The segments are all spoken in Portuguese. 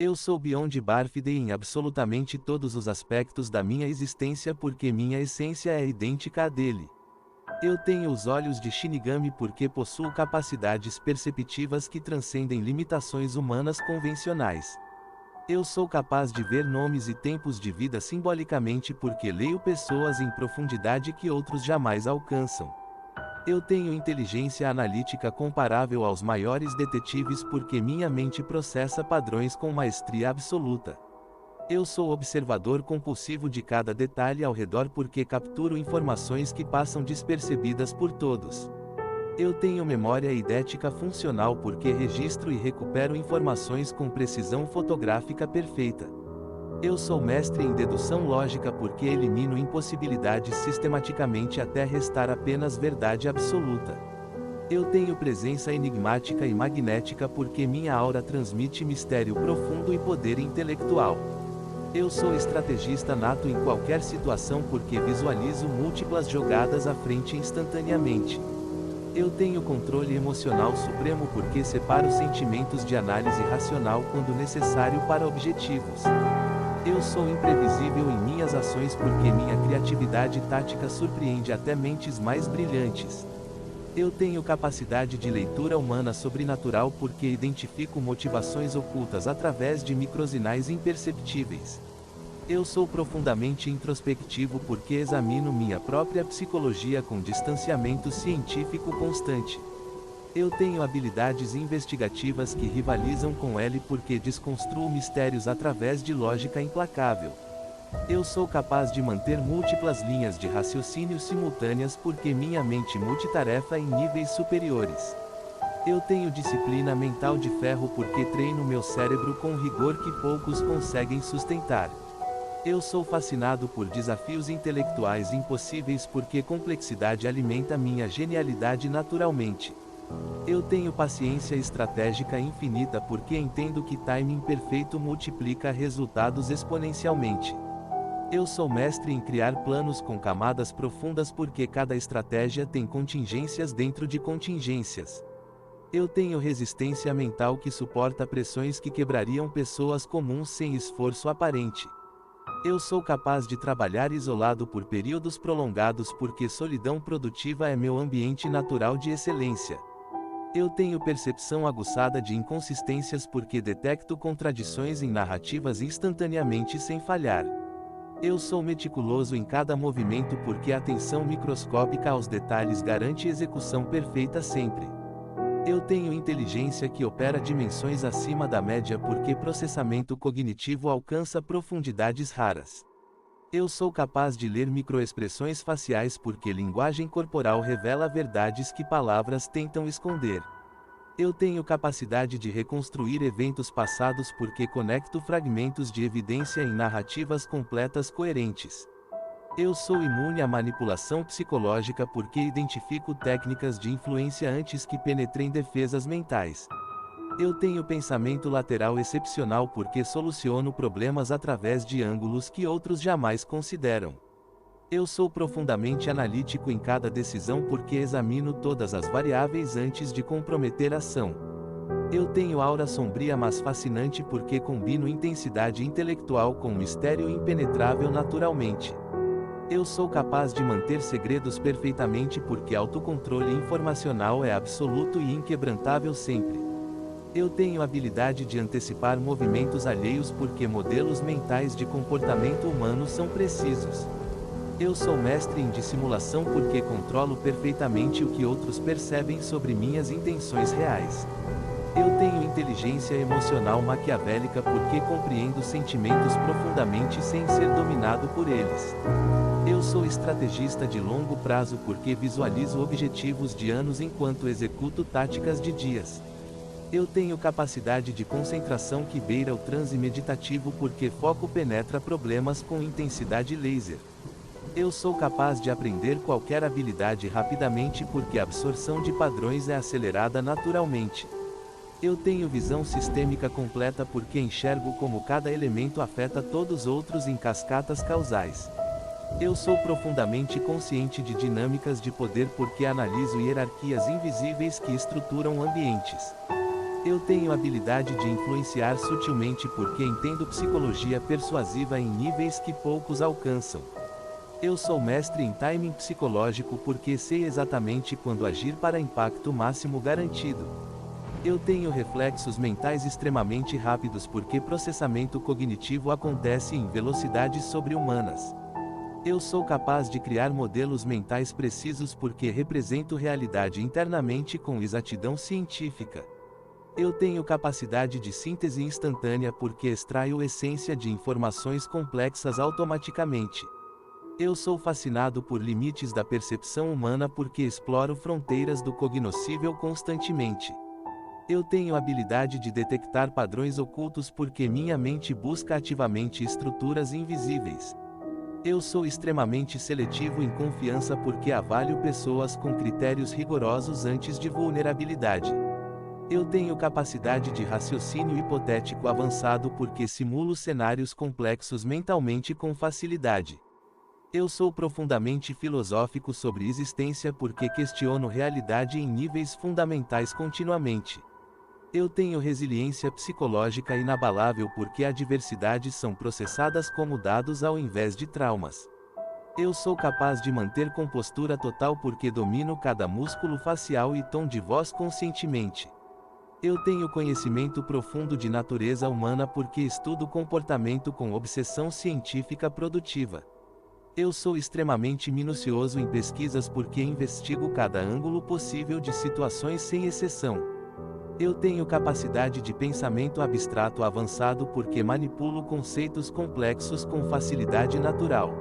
Eu sou Beyond Birthday em absolutamente todos os aspectos da minha existência porque minha essência é idêntica à dele. Eu tenho os olhos de Shinigami porque possuo capacidades perceptivas que transcendem limitações humanas convencionais. Eu sou capaz de ver nomes e tempos de vida simbolicamente porque leio pessoas em profundidade que outros jamais alcançam. Eu tenho inteligência analítica comparável aos maiores detetives porque minha mente processa padrões com maestria absoluta. Eu sou observador compulsivo de cada detalhe ao redor porque capturo informações que passam despercebidas por todos. Eu tenho memória idética funcional porque registro e recupero informações com precisão fotográfica perfeita. Eu sou mestre em dedução lógica porque elimino impossibilidades sistematicamente até restar apenas verdade absoluta. Eu tenho presença enigmática e magnética porque minha aura transmite mistério profundo e poder intelectual. Eu sou estrategista nato em qualquer situação porque visualizo múltiplas jogadas à frente instantaneamente. Eu tenho controle emocional supremo porque separo sentimentos de análise racional quando necessário para objetivos. Eu sou imprevisível em minhas ações porque minha criatividade tática surpreende até mentes mais brilhantes. Eu tenho capacidade de leitura humana sobrenatural porque identifico motivações ocultas através de microsinais imperceptíveis. Eu sou profundamente introspectivo porque examino minha própria psicologia com distanciamento científico constante. Eu tenho habilidades investigativas que rivalizam com ele porque desconstruo mistérios através de lógica implacável. Eu sou capaz de manter múltiplas linhas de raciocínio simultâneas porque minha mente multitarefa em níveis superiores. Eu tenho disciplina mental de ferro porque treino meu cérebro com rigor que poucos conseguem sustentar. Eu sou fascinado por desafios intelectuais impossíveis porque complexidade alimenta minha genialidade naturalmente. Eu tenho paciência estratégica infinita porque entendo que timing perfeito multiplica resultados exponencialmente. Eu sou mestre em criar planos com camadas profundas porque cada estratégia tem contingências dentro de contingências. Eu tenho resistência mental que suporta pressões que quebrariam pessoas comuns sem esforço aparente. Eu sou capaz de trabalhar isolado por períodos prolongados porque solidão produtiva é meu ambiente natural de excelência. Eu tenho percepção aguçada de inconsistências porque detecto contradições em narrativas instantaneamente sem falhar. Eu sou meticuloso em cada movimento porque a atenção microscópica aos detalhes garante execução perfeita sempre. Eu tenho inteligência que opera dimensões acima da média porque processamento cognitivo alcança profundidades raras. Eu sou capaz de ler microexpressões faciais porque linguagem corporal revela verdades que palavras tentam esconder. Eu tenho capacidade de reconstruir eventos passados porque conecto fragmentos de evidência em narrativas completas coerentes. Eu sou imune à manipulação psicológica porque identifico técnicas de influência antes que penetrem defesas mentais. Eu tenho pensamento lateral excepcional porque soluciono problemas através de ângulos que outros jamais consideram. Eu sou profundamente analítico em cada decisão porque examino todas as variáveis antes de comprometer a ação. Eu tenho aura sombria mas fascinante porque combino intensidade intelectual com mistério impenetrável naturalmente. Eu sou capaz de manter segredos perfeitamente porque autocontrole informacional é absoluto e inquebrantável sempre. Eu tenho habilidade de antecipar movimentos alheios porque modelos mentais de comportamento humano são precisos. Eu sou mestre em dissimulação porque controlo perfeitamente o que outros percebem sobre minhas intenções reais. Eu tenho inteligência emocional maquiavélica porque compreendo sentimentos profundamente sem ser dominado por eles. Eu sou estrategista de longo prazo porque visualizo objetivos de anos enquanto executo táticas de dias. Eu tenho capacidade de concentração que beira o transe meditativo porque foco penetra problemas com intensidade laser. Eu sou capaz de aprender qualquer habilidade rapidamente porque a absorção de padrões é acelerada naturalmente. Eu tenho visão sistêmica completa porque enxergo como cada elemento afeta todos os outros em cascatas causais. Eu sou profundamente consciente de dinâmicas de poder porque analiso hierarquias invisíveis que estruturam ambientes. Eu tenho habilidade de influenciar sutilmente porque entendo psicologia persuasiva em níveis que poucos alcançam. Eu sou mestre em timing psicológico porque sei exatamente quando agir para impacto máximo garantido. Eu tenho reflexos mentais extremamente rápidos porque processamento cognitivo acontece em velocidades sobre-humanas. Eu sou capaz de criar modelos mentais precisos porque represento realidade internamente com exatidão científica. Eu tenho capacidade de síntese instantânea porque extraio essência de informações complexas automaticamente. Eu sou fascinado por limites da percepção humana porque exploro fronteiras do cognoscível constantemente. Eu tenho habilidade de detectar padrões ocultos porque minha mente busca ativamente estruturas invisíveis. Eu sou extremamente seletivo em confiança porque avalio pessoas com critérios rigorosos antes de vulnerabilidade. Eu tenho capacidade de raciocínio hipotético avançado porque simulo cenários complexos mentalmente com facilidade. Eu sou profundamente filosófico sobre existência porque questiono realidade em níveis fundamentais continuamente. Eu tenho resiliência psicológica inabalável porque adversidades são processadas como dados ao invés de traumas. Eu sou capaz de manter compostura total porque domino cada músculo facial e tom de voz conscientemente. Eu tenho conhecimento profundo de natureza humana porque estudo comportamento com obsessão científica produtiva. Eu sou extremamente minucioso em pesquisas porque investigo cada ângulo possível de situações sem exceção. Eu tenho capacidade de pensamento abstrato avançado porque manipulo conceitos complexos com facilidade natural.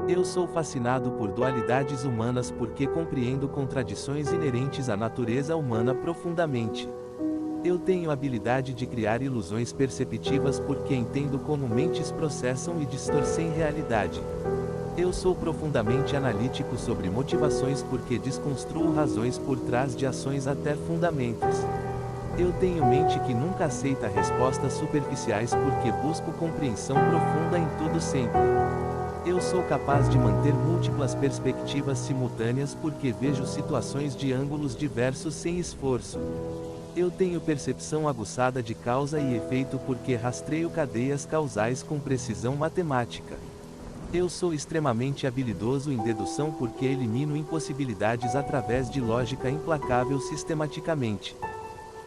Eu sou fascinado por dualidades humanas porque compreendo contradições inerentes à natureza humana profundamente. Eu tenho habilidade de criar ilusões perceptivas porque entendo como mentes processam e distorcem realidade. Eu sou profundamente analítico sobre motivações porque desconstruo razões por trás de ações até fundamentos. Eu tenho mente que nunca aceita respostas superficiais porque busco compreensão profunda em tudo sempre. Eu sou capaz de manter múltiplas perspectivas simultâneas porque vejo situações de ângulos diversos sem esforço. Eu tenho percepção aguçada de causa e efeito porque rastreio cadeias causais com precisão matemática. Eu sou extremamente habilidoso em dedução porque elimino impossibilidades através de lógica implacável sistematicamente.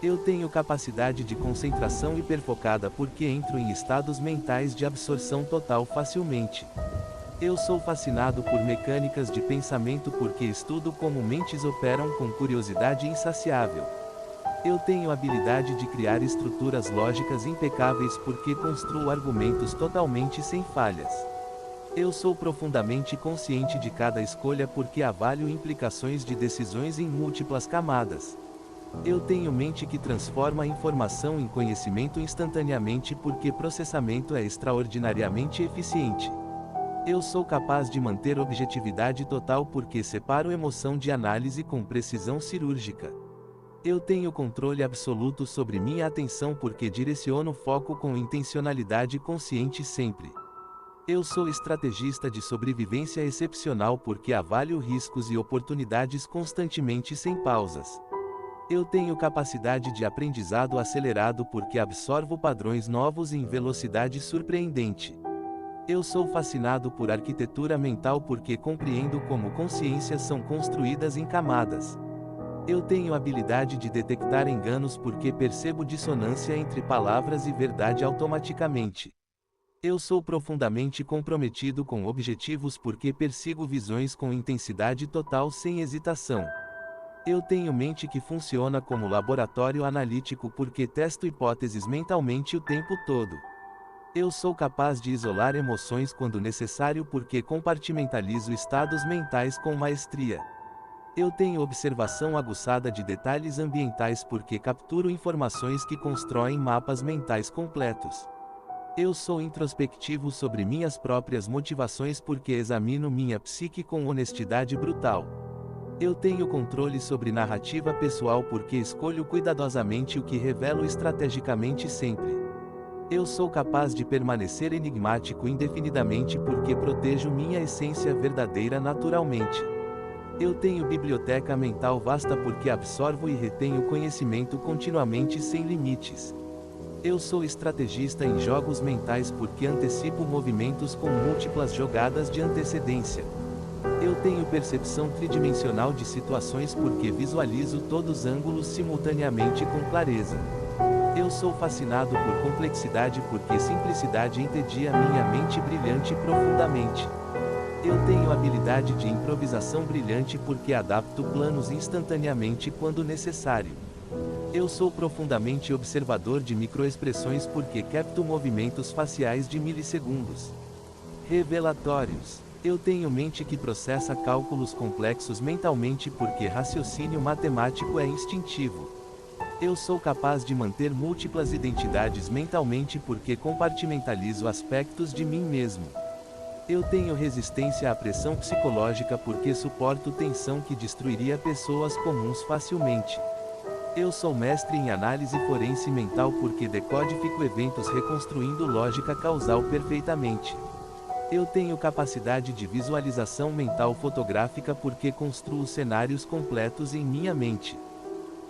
Eu tenho capacidade de concentração hiperfocada porque entro em estados mentais de absorção total facilmente. Eu sou fascinado por mecânicas de pensamento porque estudo como mentes operam com curiosidade insaciável. Eu tenho habilidade de criar estruturas lógicas impecáveis porque construo argumentos totalmente sem falhas. Eu sou profundamente consciente de cada escolha porque avalio implicações de decisões em múltiplas camadas. Eu tenho mente que transforma a informação em conhecimento instantaneamente porque processamento é extraordinariamente eficiente. Eu sou capaz de manter objetividade total porque separo emoção de análise com precisão cirúrgica. Eu tenho controle absoluto sobre minha atenção porque direciono foco com intencionalidade consciente sempre. Eu sou estrategista de sobrevivência excepcional porque avalio riscos e oportunidades constantemente sem pausas. Eu tenho capacidade de aprendizado acelerado porque absorvo padrões novos em velocidade surpreendente. Eu sou fascinado por arquitetura mental porque compreendo como consciências são construídas em camadas. Eu tenho habilidade de detectar enganos porque percebo dissonância entre palavras e verdade automaticamente. Eu sou profundamente comprometido com objetivos porque persigo visões com intensidade total sem hesitação. Eu tenho mente que funciona como laboratório analítico porque testo hipóteses mentalmente o tempo todo. Eu sou capaz de isolar emoções quando necessário porque compartimentalizo estados mentais com maestria. Eu tenho observação aguçada de detalhes ambientais porque capturo informações que constroem mapas mentais completos. Eu sou introspectivo sobre minhas próprias motivações porque examino minha psique com honestidade brutal. Eu tenho controle sobre narrativa pessoal porque escolho cuidadosamente o que revelo estrategicamente sempre. Eu sou capaz de permanecer enigmático indefinidamente porque protejo minha essência verdadeira naturalmente. Eu tenho biblioteca mental vasta porque absorvo e retenho conhecimento continuamente sem limites. Eu sou estrategista em jogos mentais porque antecipo movimentos com múltiplas jogadas de antecedência. Eu tenho percepção tridimensional de situações porque visualizo todos os ângulos simultaneamente com clareza. Eu sou fascinado por complexidade porque simplicidade entedia minha mente brilhante profundamente. Eu tenho habilidade de improvisação brilhante porque adapto planos instantaneamente quando necessário. Eu sou profundamente observador de microexpressões porque capto movimentos faciais de milissegundos. Revelatórios. Eu tenho mente que processa cálculos complexos mentalmente porque raciocínio matemático é instintivo. Eu sou capaz de manter múltiplas identidades mentalmente porque compartimentalizo aspectos de mim mesmo. Eu tenho resistência à pressão psicológica porque suporto tensão que destruiria pessoas comuns facilmente. Eu sou mestre em análise forense mental porque decodifico eventos reconstruindo lógica causal perfeitamente. Eu tenho capacidade de visualização mental fotográfica porque construo cenários completos em minha mente.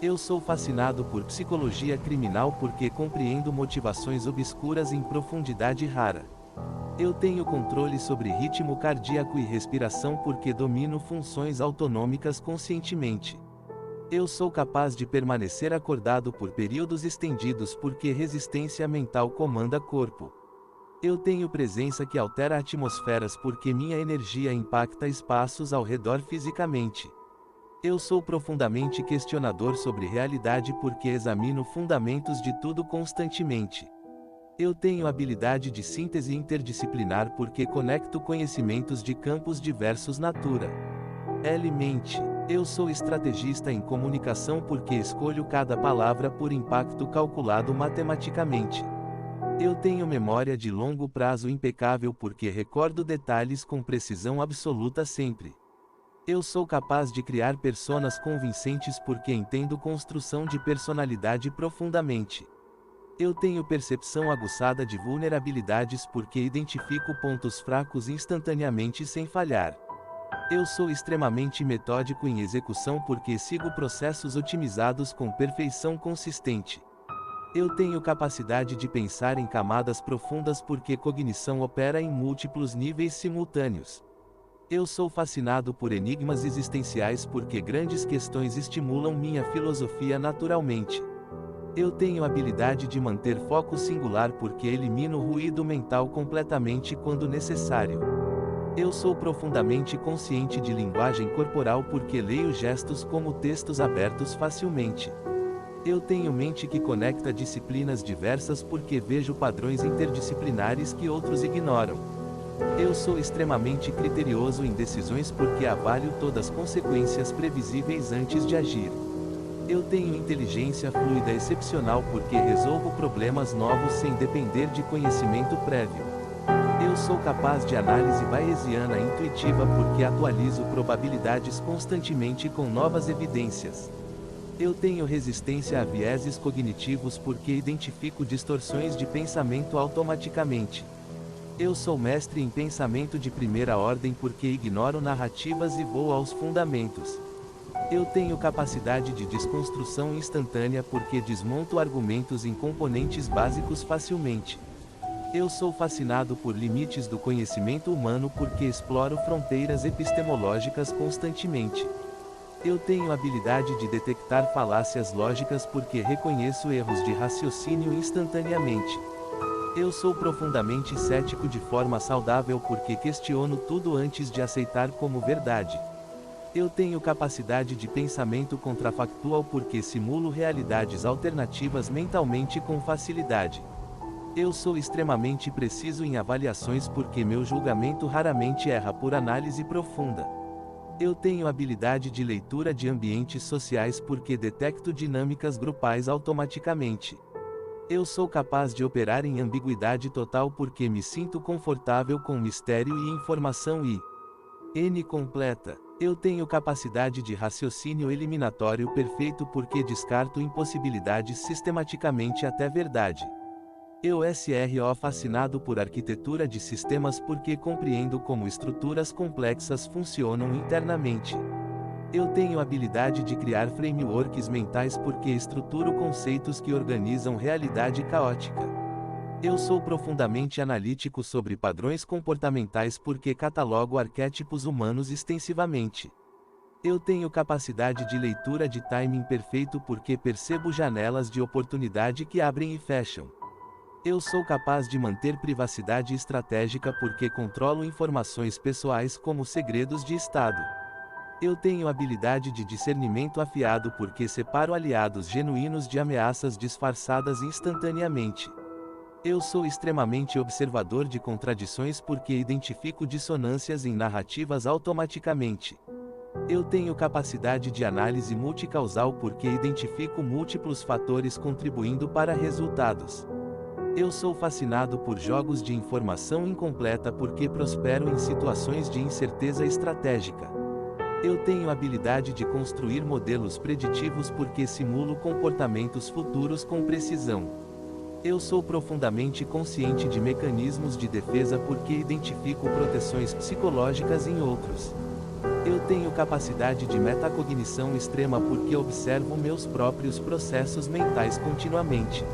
Eu sou fascinado por psicologia criminal porque compreendo motivações obscuras em profundidade rara. Eu tenho controle sobre ritmo cardíaco e respiração porque domino funções autonômicas conscientemente. Eu sou capaz de permanecer acordado por períodos estendidos porque resistência mental comanda corpo. Eu tenho presença que altera atmosferas porque minha energia impacta espaços ao redor fisicamente. Eu sou profundamente questionador sobre realidade porque examino fundamentos de tudo constantemente. Eu tenho habilidade de síntese interdisciplinar porque conecto conhecimentos de campos diversos natura. Mente. Eu sou estrategista em comunicação porque escolho cada palavra por impacto calculado matematicamente. Eu tenho memória de longo prazo impecável porque recordo detalhes com precisão absoluta sempre. Eu sou capaz de criar personas convincentes porque entendo construção de personalidade profundamente. Eu tenho percepção aguçada de vulnerabilidades porque identifico pontos fracos instantaneamente sem falhar. Eu sou extremamente metódico em execução porque sigo processos otimizados com perfeição consistente. Eu tenho capacidade de pensar em camadas profundas porque cognição opera em múltiplos níveis simultâneos. Eu sou fascinado por enigmas existenciais porque grandes questões estimulam minha filosofia naturalmente. Eu tenho habilidade de manter foco singular porque elimino ruído mental completamente quando necessário. Eu sou profundamente consciente de linguagem corporal porque leio gestos como textos abertos facilmente. Eu tenho mente que conecta disciplinas diversas porque vejo padrões interdisciplinares que outros ignoram. Eu sou extremamente criterioso em decisões porque avalio todas as consequências previsíveis antes de agir. Eu tenho inteligência fluida excepcional porque resolvo problemas novos sem depender de conhecimento prévio. Eu sou capaz de análise bayesiana intuitiva porque atualizo probabilidades constantemente com novas evidências. Eu tenho resistência a vieses cognitivos porque identifico distorções de pensamento automaticamente. Eu sou mestre em pensamento de primeira ordem porque ignoro narrativas e vou aos fundamentos. Eu tenho capacidade de desconstrução instantânea porque desmonto argumentos em componentes básicos facilmente. Eu sou fascinado por limites do conhecimento humano porque exploro fronteiras epistemológicas constantemente. Eu tenho habilidade de detectar falácias lógicas porque reconheço erros de raciocínio instantaneamente. Eu sou profundamente cético de forma saudável porque questiono tudo antes de aceitar como verdade. Eu tenho capacidade de pensamento contrafactual porque simulo realidades alternativas mentalmente com facilidade. Eu sou extremamente preciso em avaliações porque meu julgamento raramente erra por análise profunda. Eu tenho habilidade de leitura de ambientes sociais porque detecto dinâmicas grupais automaticamente. Eu sou capaz de operar em ambiguidade total porque me sinto confortável com mistério e informação completa. Eu tenho capacidade de raciocínio eliminatório perfeito porque descarto impossibilidades sistematicamente até verdade. Eu sou fascinado por arquitetura de sistemas porque compreendo como estruturas complexas funcionam internamente. Eu tenho habilidade de criar frameworks mentais porque estruturo conceitos que organizam realidade caótica. Eu sou profundamente analítico sobre padrões comportamentais porque catalogo arquétipos humanos extensivamente. Eu tenho capacidade de leitura de timing perfeito porque percebo janelas de oportunidade que abrem e fecham. Eu sou capaz de manter privacidade estratégica porque controlo informações pessoais como segredos de Estado. Eu tenho habilidade de discernimento afiado porque separo aliados genuínos de ameaças disfarçadas instantaneamente. Eu sou extremamente observador de contradições porque identifico dissonâncias em narrativas automaticamente. Eu tenho capacidade de análise multicausal porque identifico múltiplos fatores contribuindo para resultados. Eu sou fascinado por jogos de informação incompleta porque prospero em situações de incerteza estratégica. Eu tenho habilidade de construir modelos preditivos porque simulo comportamentos futuros com precisão. Eu sou profundamente consciente de mecanismos de defesa porque identifico proteções psicológicas em outros. Eu tenho capacidade de metacognição extrema porque observo meus próprios processos mentais continuamente.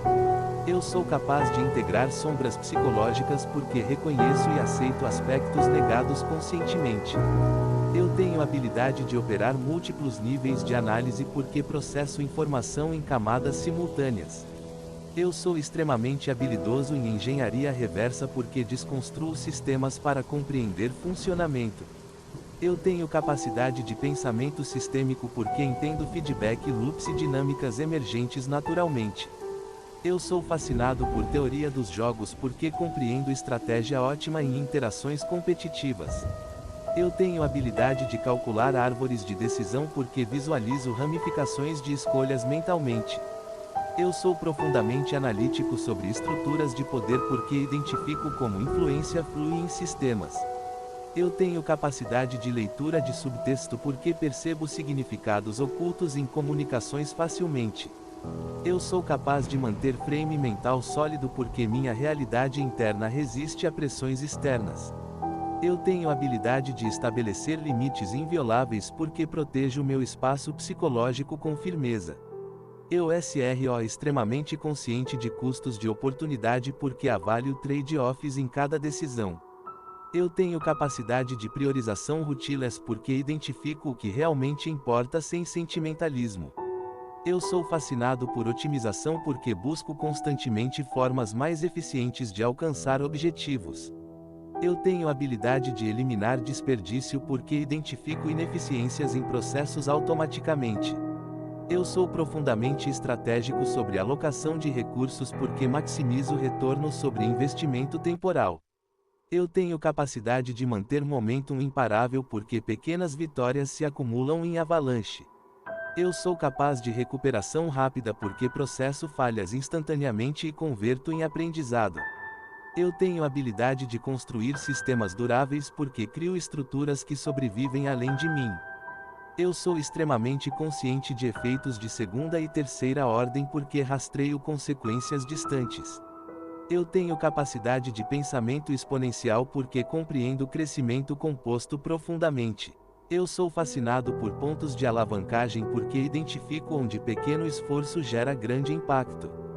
Eu sou capaz de integrar sombras psicológicas porque reconheço e aceito aspectos negados conscientemente. Eu tenho habilidade de operar múltiplos níveis de análise porque processo informação em camadas simultâneas. Eu sou extremamente habilidoso em engenharia reversa porque desconstruo sistemas para compreender funcionamento. Eu tenho capacidade de pensamento sistêmico porque entendo feedback loops e dinâmicas emergentes naturalmente. Eu sou fascinado por teoria dos jogos porque compreendo estratégia ótima em interações competitivas. Eu tenho habilidade de calcular árvores de decisão porque visualizo ramificações de escolhas mentalmente. Eu sou profundamente analítico sobre estruturas de poder porque identifico como influência flui em sistemas. Eu tenho capacidade de leitura de subtexto porque percebo significados ocultos em comunicações facilmente. Eu sou capaz de manter frame mental sólido porque minha realidade interna resiste a pressões externas. Eu tenho habilidade de estabelecer limites invioláveis porque protejo meu espaço psicológico com firmeza. Eu sou extremamente consciente de custos de oportunidade porque avalio trade-offs em cada decisão. Eu tenho capacidade de priorização ruthless porque identifico o que realmente importa sem sentimentalismo. Eu sou fascinado por otimização porque busco constantemente formas mais eficientes de alcançar objetivos. Eu tenho habilidade de eliminar desperdício porque identifico ineficiências em processos automaticamente. Eu sou profundamente estratégico sobre alocação de recursos porque maximizo retorno sobre investimento temporal. Eu tenho capacidade de manter momentum imparável porque pequenas vitórias se acumulam em avalanche. Eu sou capaz de recuperação rápida porque processo falhas instantaneamente e converto em aprendizado. Eu tenho habilidade de construir sistemas duráveis porque crio estruturas que sobrevivem além de mim. Eu sou extremamente consciente de efeitos de segunda e terceira ordem porque rastreio consequências distantes. Eu tenho capacidade de pensamento exponencial porque compreendo crescimento composto profundamente. Eu sou fascinado por pontos de alavancagem porque identifico onde pequeno esforço gera grande impacto.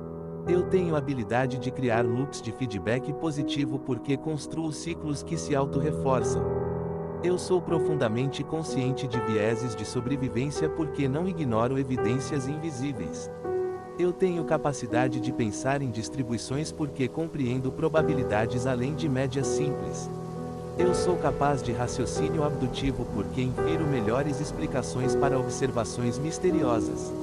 Eu tenho habilidade de criar loops de feedback positivo porque construo ciclos que se auto-reforçam. Eu sou profundamente consciente de vieses de sobrevivência porque não ignoro evidências invisíveis. Eu tenho capacidade de pensar em distribuições porque compreendo probabilidades além de médias simples. Eu sou capaz de raciocínio abdutivo porque infiro melhores explicações para observações misteriosas.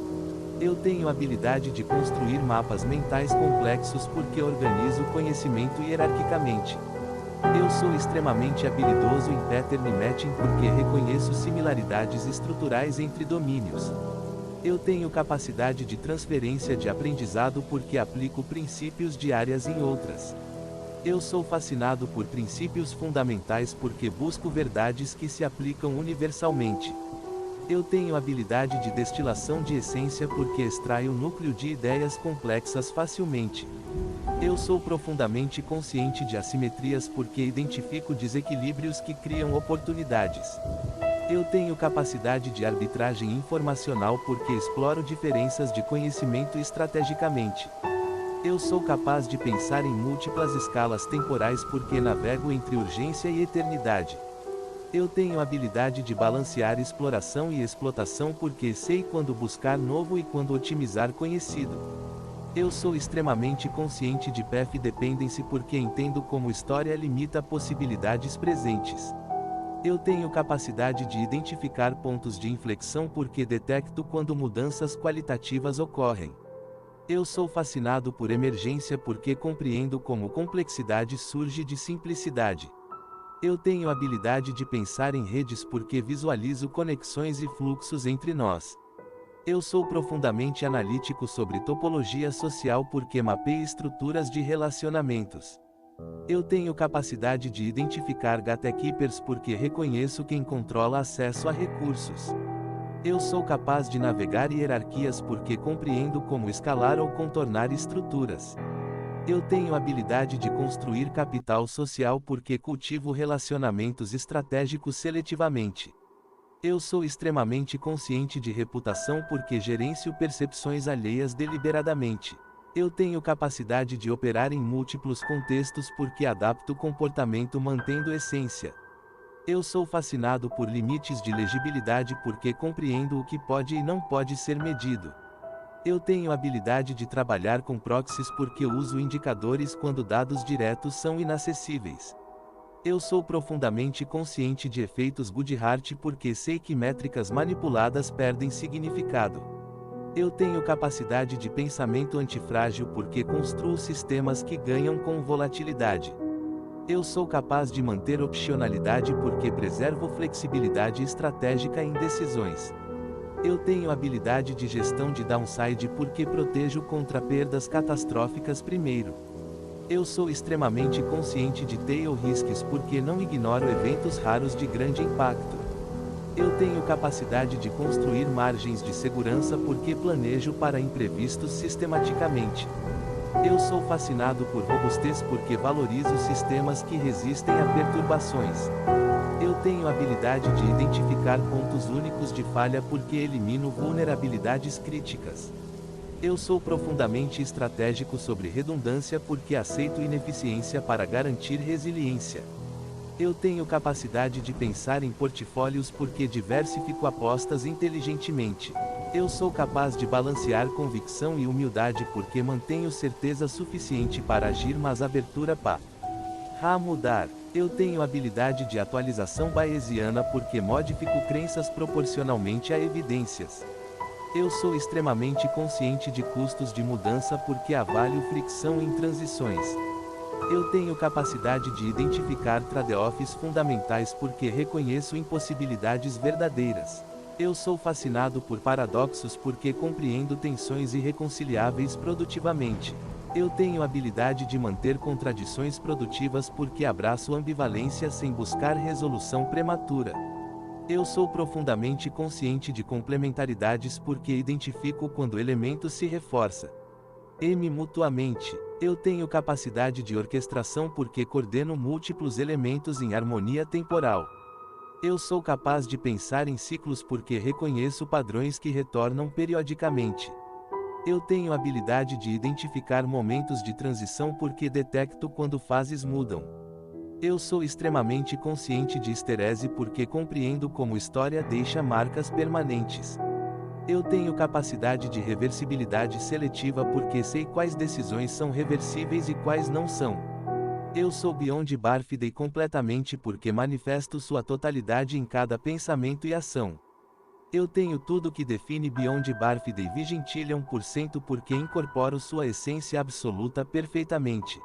Eu tenho habilidade de construir mapas mentais complexos porque organizo conhecimento hierarquicamente. Eu sou extremamente habilidoso em pattern matching porque reconheço similaridades estruturais entre domínios. Eu tenho capacidade de transferência de aprendizado porque aplico princípios de áreas em outras. Eu sou fascinado por princípios fundamentais porque busco verdades que se aplicam universalmente. Eu tenho habilidade de destilação de essência porque extraio o núcleo de ideias complexas facilmente. Eu sou profundamente consciente de assimetrias porque identifico desequilíbrios que criam oportunidades. Eu tenho capacidade de arbitragem informacional porque exploro diferenças de conhecimento estrategicamente. Eu sou capaz de pensar em múltiplas escalas temporais porque navego entre urgência e eternidade. Eu tenho habilidade de balancear exploração e explotação porque sei quando buscar novo e quando otimizar conhecido. Eu sou extremamente consciente de path dependence porque entendo como história limita possibilidades presentes. Eu tenho capacidade de identificar pontos de inflexão porque detecto quando mudanças qualitativas ocorrem. Eu sou fascinado por emergência porque compreendo como complexidade surge de simplicidade. Eu tenho habilidade de pensar em redes porque visualizo conexões e fluxos entre nós. Eu sou profundamente analítico sobre topologia social porque mapeio estruturas de relacionamentos. Eu tenho capacidade de identificar gatekeepers porque reconheço quem controla acesso a recursos. Eu sou capaz de navegar hierarquias porque compreendo como escalar ou contornar estruturas. Eu tenho habilidade de construir capital social porque cultivo relacionamentos estratégicos seletivamente. Eu sou extremamente consciente de reputação porque gerencio percepções alheias deliberadamente. Eu tenho capacidade de operar em múltiplos contextos porque adapto comportamento mantendo essência. Eu sou fascinado por limites de legibilidade porque compreendo o que pode e não pode ser medido. Eu tenho habilidade de trabalhar com proxies porque uso indicadores quando dados diretos são inacessíveis. Eu sou profundamente consciente de efeitos Goodhart porque sei que métricas manipuladas perdem significado. Eu tenho capacidade de pensamento antifrágil porque construo sistemas que ganham com volatilidade. Eu sou capaz de manter opcionalidade porque preservo flexibilidade estratégica em decisões. Eu tenho habilidade de gestão de downside porque protejo contra perdas catastróficas primeiro. Eu sou extremamente consciente de tail risks porque não ignoro eventos raros de grande impacto. Eu tenho capacidade de construir margens de segurança porque planejo para imprevistos sistematicamente. Eu sou fascinado por robustez porque valorizo sistemas que resistem a perturbações. Eu tenho habilidade de identificar pontos únicos de falha porque elimino vulnerabilidades críticas. Eu sou profundamente estratégico sobre redundância porque aceito ineficiência para garantir resiliência. Eu tenho capacidade de pensar em portfólios porque diversifico apostas inteligentemente. Eu sou capaz de balancear convicção e humildade porque mantenho certeza suficiente para agir mas abertura para mudar. Eu tenho habilidade de atualização bayesiana porque modifico crenças proporcionalmente a evidências. Eu sou extremamente consciente de custos de mudança porque avalio fricção em transições. Eu tenho capacidade de identificar trade-offs fundamentais porque reconheço impossibilidades verdadeiras. Eu sou fascinado por paradoxos porque compreendo tensões irreconciliáveis produtivamente. Eu tenho habilidade de manter contradições produtivas porque abraço ambivalência sem buscar resolução prematura. Eu sou profundamente consciente de complementaridades porque identifico quando elementos se reforçam mutuamente. Eu tenho capacidade de orquestração porque coordeno múltiplos elementos em harmonia temporal. Eu sou capaz de pensar em ciclos porque reconheço padrões que retornam periodicamente. Eu tenho habilidade de identificar momentos de transição porque detecto quando fases mudam. Eu sou extremamente consciente de esterese porque compreendo como história deixa marcas permanentes. Eu tenho capacidade de reversibilidade seletiva porque sei quais decisões são reversíveis e quais não são. Eu sou Beyond Barfiday completamente porque manifesto sua totalidade em cada pensamento e ação. Eu tenho tudo que define Beyond Barfiday Vigentillion% porque incorporo sua essência absoluta perfeitamente.